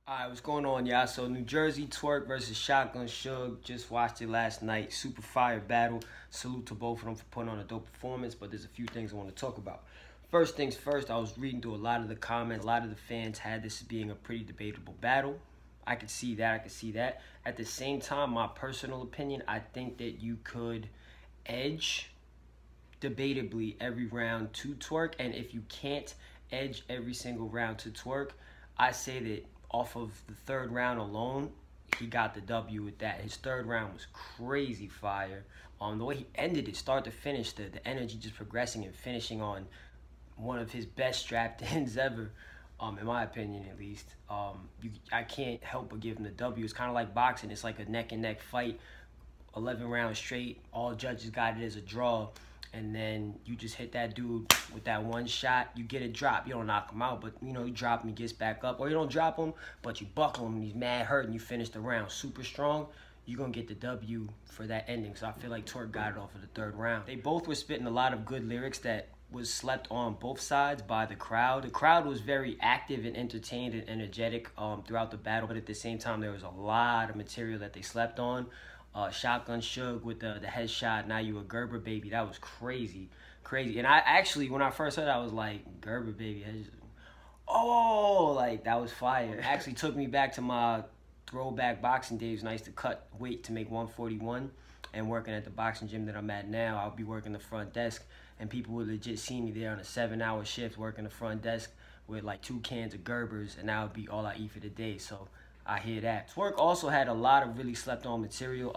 Alright, what's going on, y'all? So, Nu Jerzey Twork versus Shotgun Suge. Just watched it last night. Super fire battle. Salute to both of them for putting on a dope performance, but there's a few things I want to talk about. First things first, I was reading through a lot of the comments. A lot of the fans had this as being a pretty debatable battle. I could see that. At the same time, my personal opinion, I think that you could edge debatably every round to Twork, and if you can't edge every single round to Twork, I say that off of the third round alone, he got the W with that. His third round was crazy fire. The way he ended it, start to finish, the energy just progressing and finishing on one of his best strapped ins ever, in my opinion at least. I can't help but give him the W. It's kind of like boxing. It's like a neck-and-neck fight, 11 rounds straight. All judges got it as a draw. And then you just hit that dude with that one shot. You get a drop. You don't knock him out, but, you drop him, he gets back up. Or you don't drop him, but you buckle him, and he's mad hurt, and you finish the round super strong. You're going to get the W for that ending. So I feel like Twork got it off of the third round. They both were spitting a lot of good lyrics that was slept on both sides by the crowd. The crowd was very active and entertained and energetic throughout the battle, but at the same time, there was a lot of material that they slept on. Shotgun Suge with the headshot, now you a Gerber baby. That was crazy. And I actually, when I first heard it, I was like, Gerber baby. Oh, like, that was fire. It actually took me back to my throwback boxing days when I used to cut weight to make 141. And working at the boxing gym that I'm at now, I'll be working the front desk, and people would legit see me there on a 7-hour shift working the front desk with like 2 cans of Gerbers, and that would be all I eat for the day. So I hear that. Twork also had a lot of really slept on material,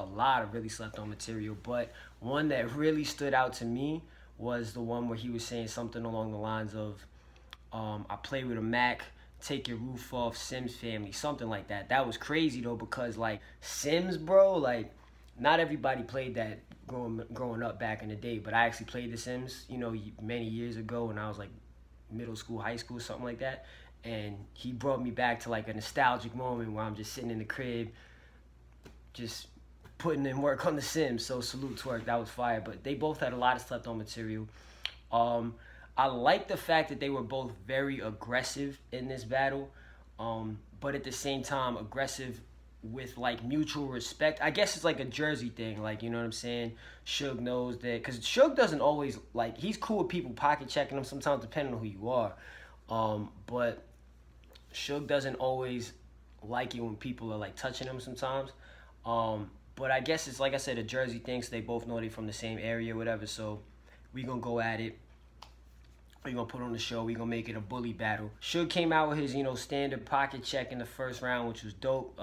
but one that really stood out to me was the one where he was saying something along the lines of, I play with a Mac, take your roof off, Sims family, something like that. That was crazy though, because like Sims, bro, like not everybody played that growing up back in the day, but I actually played The Sims, many years ago when I was like middle school, high school, something like that. And he brought me back to like a nostalgic moment where I'm just sitting in the crib, just putting in work on The Sims. So salute Twork, that was fire. But they both had a lot of slept on material. I like the fact that they were both very aggressive in this battle, but at the same time aggressive with like mutual respect. I guess it's like a Jersey thing, like, you know what I'm saying? Suge knows that, because Suge doesn't always, like, he's cool with people pocket checking him sometimes depending on who you are. But Suge doesn't always like it when people are like touching him sometimes. But I guess it's, like I said, a Jersey thing, so they both know they from the same area or whatever. So we gonna go at it. We gonna put on the show. We gonna make it a bully battle. Suge came out with his, standard pocket check in the first round, which was dope.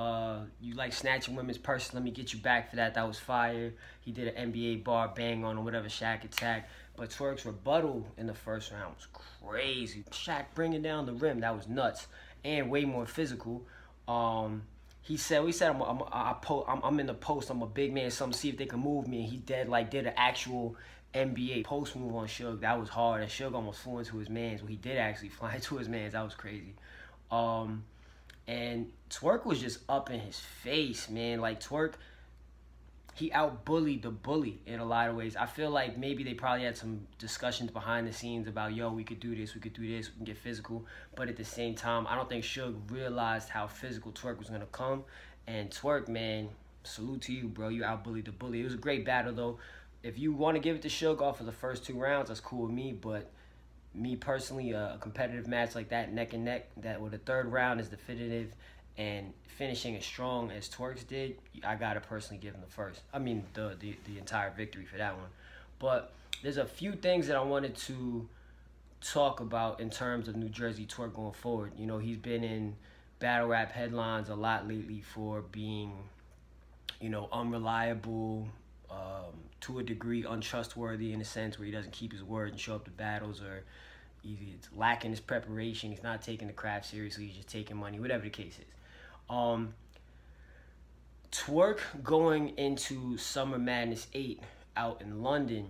You like snatching women's purses, let me get you back for that. That was fire. He did an NBA bar bang on or whatever, Shaq attack. But Twork's rebuttal in the first round was crazy. Shaq bringing down the rim, that was nuts, and way more physical. We said I'm in the post, I'm a big man, so I'm see if they can move me. And he did an actual NBA post move on Suge. That was hard, and Suge almost flew into his mans. Well, he did actually fly into his mans. That was crazy. And Twork was just up in his face, man. Like, Twork, he out-bullied the bully in a lot of ways. I feel like maybe they probably had some discussions behind the scenes about, yo, we could do this, we can get physical. But at the same time, I don't think Suge realized how physical Twork was going to come. And Twork, man, salute to you, bro. You out-bullied the bully. It was a great battle, though. If you want to give it to Suge off of the first 2 rounds, that's cool with me. But me personally, a competitive match like that, neck and neck, that where the third round is definitive and finishing as strong as Twork's did, I gotta personally give him the first. I mean, the entire victory for that one. But there's a few things that I wanted to talk about in terms of Nu Jerzey Twork going forward. He's been in battle rap headlines a lot lately for being, unreliable, to a degree untrustworthy, in a sense where he doesn't keep his word and show up to battles, or he's lacking his preparation, he's not taking the craft seriously, he's just taking money, whatever the case is. Twork going into Summer Madness 8 out in London,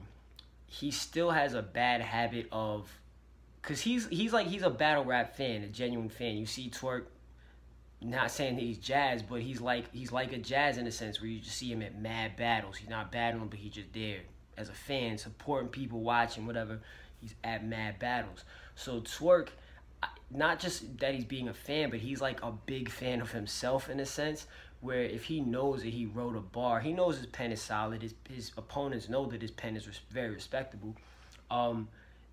he still has a bad habit of, because he's a battle rap fan, a genuine fan. You see Twork, not saying that he's Jazz, but he's like a Jazz in a sense where you just see him at mad battles. He's not battling, but he's just there as a fan, supporting people, watching, whatever. He's at mad battles. So Twork, not just that he's being a fan, but he's like a big fan of himself in a sense, where if he knows that he wrote a bar, he knows his pen is solid, his opponents know that his pen is very respectable.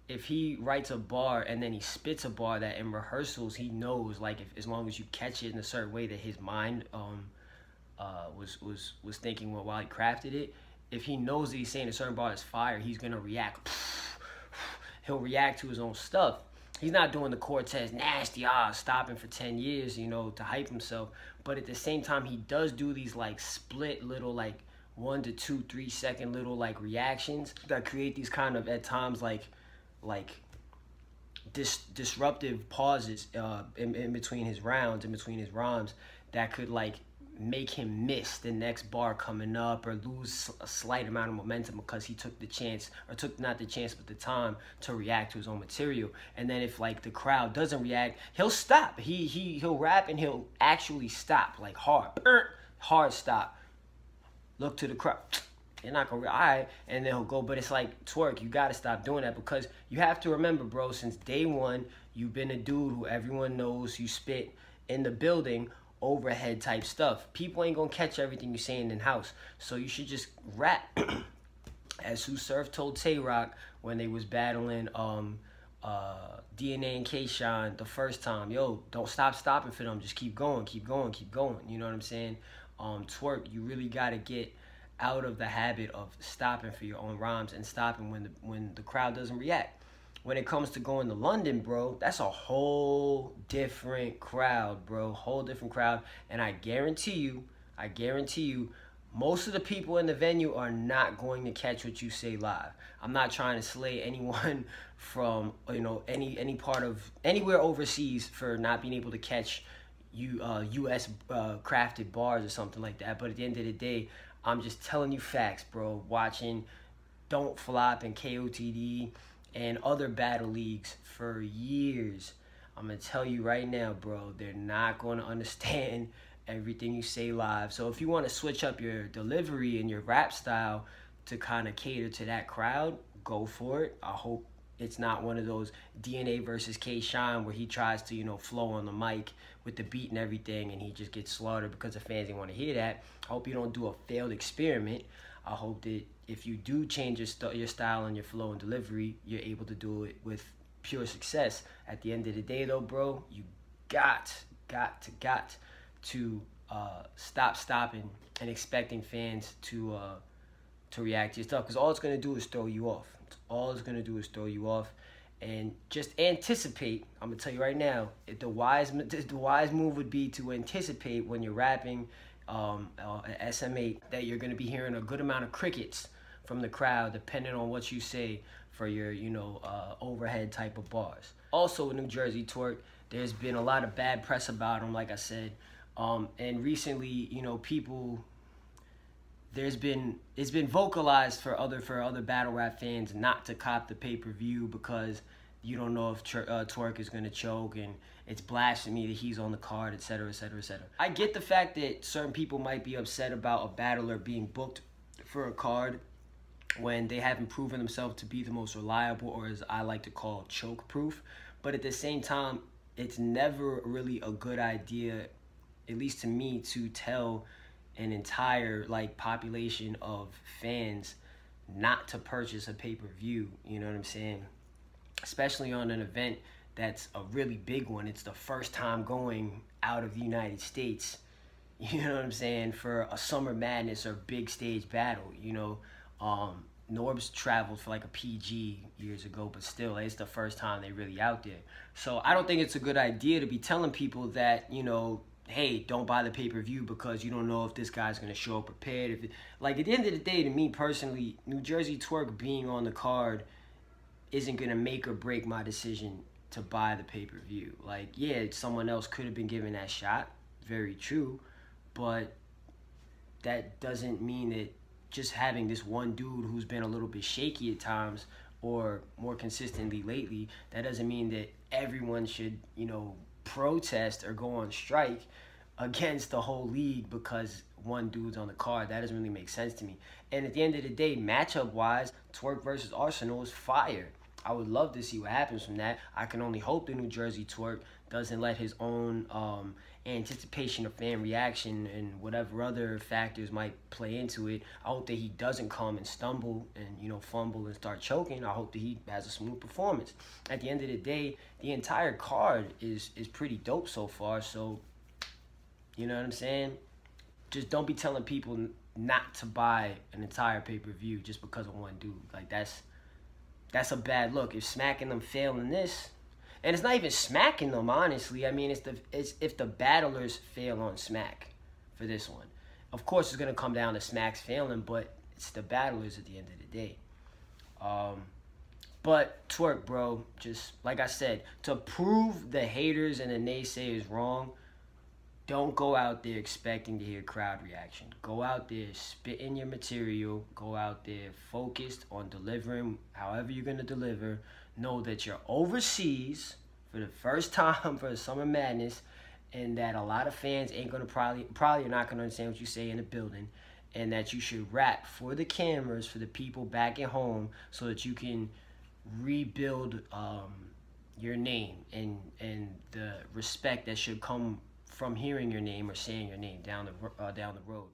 If he writes a bar and then he spits a bar that in rehearsals he knows, like, if as long as you catch it in a certain way that his mind was thinking while he crafted it, if he knows that he's saying a certain bar is fire, he's gonna react. He'll react to his own stuff. He's not doing the Cortez nasty, stopping for 10 years, you know, to hype himself. But at the same time, he does do these like split little like 1 to 2, 3 second little like reactions that create these kind of at times like disruptive pauses in between his rounds, in between his rhymes, that could like make him miss the next bar coming up or lose a slight amount of momentum because he took the chance, or took not the chance but the time to react to his own material. And then if like the crowd doesn't react, he'll stop. He'll rap and he'll actually stop, like hard stop. Look to the crowd. They're not gonna, all right, and then he'll go. But it's like, Twork, you gotta stop doing that, because you have to remember, bro, since day one, you've been a dude who everyone knows you spit in the building overhead type stuff. People ain't gonna catch everything you're saying in house, so you should just rap. As Sue Surf told Tay Rock when they was battling DNA and K-Shine the first time, yo, don't stop stopping for them, just keep going, keep going, keep going. You know what I'm saying? Twork, you really gotta get out of the habit of stopping for your own rhymes and stopping when the crowd doesn't react. When it comes to going to London, bro, that's a whole different crowd, bro. Whole different crowd. And I guarantee you, most of the people in the venue are not going to catch what you say live. I'm not trying to slay anyone from, you know, any part of anywhere overseas for not being able to catch U.S. crafted bars or something like that. But at the end of the day, I'm just telling you facts, bro. Watching Don't Flop and KOTD and other battle leagues for years, I'm gonna tell you right now, bro, they're not gonna understand everything you say live. So if you want to switch up your delivery and your rap style to kind of cater to that crowd, go for it. I hope it's not one of those DNA versus K-Shine where he tries to, you know, flow on the mic with the beat and everything and he just gets slaughtered because the fans didn't want to hear that. I hope you don't do a failed experiment. I hope that if you do change your style and your flow and delivery, you're able to do it with pure success. At the end of the day, though, bro, you got to stop stopping and expecting fans to react to your stuff, because all it's going to do is throw you off. All it's going to do is throw you off. And just anticipate. I'm going to tell you right now, the wise move would be to anticipate when you're rapping SM8 that you're going to be hearing a good amount of crickets from the crowd, depending on what you say for your, you know, overhead type of bars. Also, with Nu Jerzey Twork, there's been a lot of bad press about him, like I said. And recently, you know, it's been vocalized for other battle rap fans not to cop the pay-per-view because you don't know if Twork is going to choke, and it's blasphemy that he's on the card, etc., etc., etc. I get the fact that certain people might be upset about a battler being booked for a card when they haven't proven themselves to be the most reliable, or as I like to call, choke-proof. But at the same time, it's never really a good idea, at least to me, to tell an entire like population of fans not to purchase a pay-per-view. You know what I'm saying? Especially on an event that's a really big one. It's the first time going out of the United States, you know what I'm saying, for a Summer Madness or big stage battle. You know, Norbs traveled for like a PG years ago, but still, it's the first time they really out there. So I don't think it's a good idea to be telling people that, you know, hey, don't buy the pay-per-view because you don't know if this guy's going to show up prepared. Like, at the end of the day, to me personally, Nu Jerzey Twork being on the card isn't going to make or break my decision to buy the pay-per-view. Like, yeah, someone else could have been given that shot. Very true. But that doesn't mean that just having this one dude who's been a little bit shaky at times, or more consistently lately, that doesn't mean that everyone should, you know, protest or go on strike against the whole league because one dude's on the card. That doesn't really make sense to me. And at the end of the day, matchup-wise, Twork versus Arsonal is fire. I would love to see what happens from that. I can only hope the Nu Jerzey Twork doesn't let his own anticipation of fan reaction and whatever other factors might play into it. I hope that he doesn't come and stumble and, you know, fumble and start choking. I hope that he has a smooth performance. At the end of the day, the entire card is pretty dope so far. So, you know what I'm saying? Just don't be telling people not to buy an entire pay-per-view just because of one dude. Like, that's a bad look. If Smack and them fail in this, and it's not even smacking them, honestly. I mean, it's if the battlers fail on Smack for this one. Of course, it's gonna come down to Smack's failing, but it's the battlers at the end of the day. But Twork, bro, just like I said, to prove the haters and the naysayers wrong, don't go out there expecting to hear crowd reaction. Go out there, spit in your material. Go out there focused on delivering however you're going to deliver. Know that you're overseas for the first time for the Summer Madness, and that a lot of fans ain't going to probably are not going to understand what you say in the building, and that you should rap for the cameras, for the people back at home, so that you can rebuild your name and the respect that should come from hearing your name or saying your name down the road.